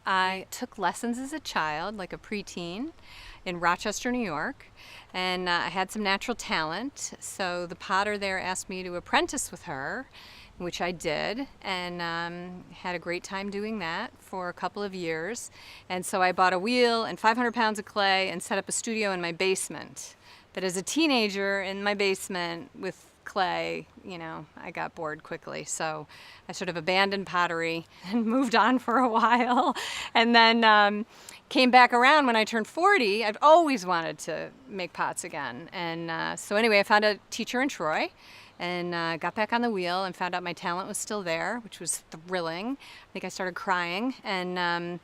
I took lessons as a child, like a preteen, in Rochester, New York, and I had some natural talent. So the potter there asked me to apprentice with her, which I did, and had a great time doing that for a couple of years. And so I bought a wheel and 500 pounds of clay and set up a studio in my basement. But as a teenager in my basement with clay, you know, I got bored quickly. So I sort of abandoned pottery and moved on for a while. And then came back around when I turned 40. I've always wanted to make pots again. And so anyway, I found a teacher in Troy and got back on the wheel and found out my talent was still there, which was thrilling. I think I started crying, and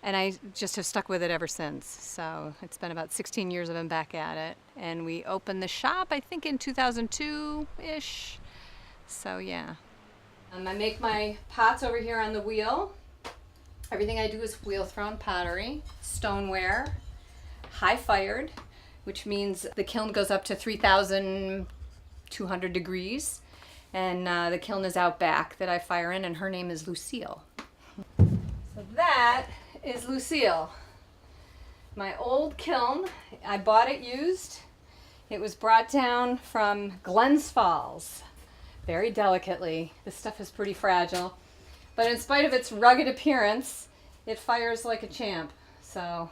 I just have stuck with it ever since. So it's been about 16 years I've been back at it. And we opened the shop, I think, in 2002-ish. So yeah. I make my pots over here on the wheel. Everything I do is wheel thrown pottery, stoneware, high fired, which means the kiln goes up to 3,200 degrees. And the kiln is out back that I fire in, and her name is Lucille. So that is Lucille. My old kiln. I bought it used. It was brought down from Glens Falls, very delicately. This stuff is pretty fragile, but in spite of its rugged appearance, it fires like a champ. So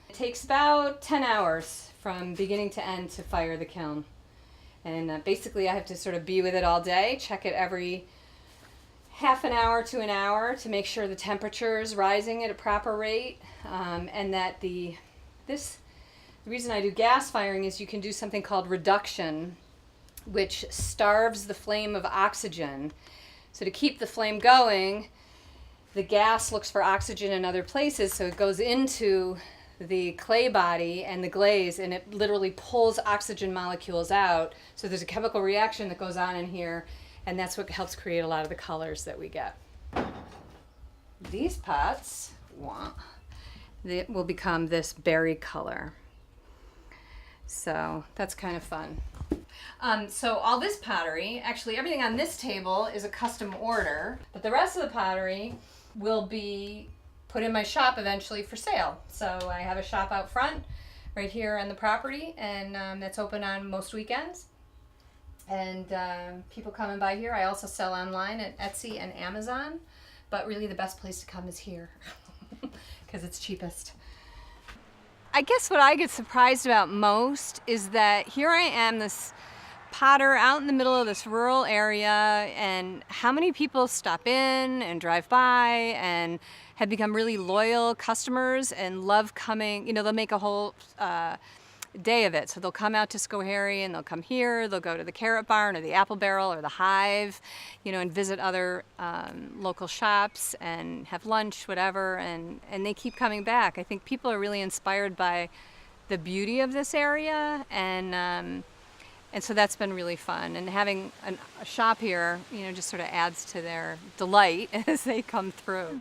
it takes about 10 hours from beginning to end to fire the kiln. And basically I have to sort of be with it all day, check it every half an hour to an hour to make sure the temperature is rising at a proper rate, and that the reason I do gas firing is you can do something called reduction, which starves the flame of oxygen. So to keep the flame going, the gas looks for oxygen in other places, so it goes into the clay body and the glaze, and it literally pulls oxygen molecules out. So there's a chemical reaction that goes on in here, and that's what helps create a lot of the colors that we get. These pots they will become this berry color. So that's kind of fun. So all this pottery, actually everything on this table is a custom order, but the rest of the pottery will be put in my shop eventually for sale. So I have a shop out front right here on the property, and that's open on most weekends. And people come and buy here. I also sell online at Etsy and Amazon, but really the best place to come is here because it's cheapest. I guess what I get surprised about most is that here I am, this potter out in the middle of this rural area, and how many people stop in and drive by and have become really loyal customers and love coming. You know, they'll make a whole day of it. So they'll come out to Schoharie and they'll come here, they'll go to the Carrot Barn or the Apple Barrel or the Hive, you know, and visit other local shops and have lunch, whatever, and they keep coming back. I think people are really inspired by the beauty of this area, and so that's been really fun. And having a shop here, you know, just sort of adds to their delight as they come through.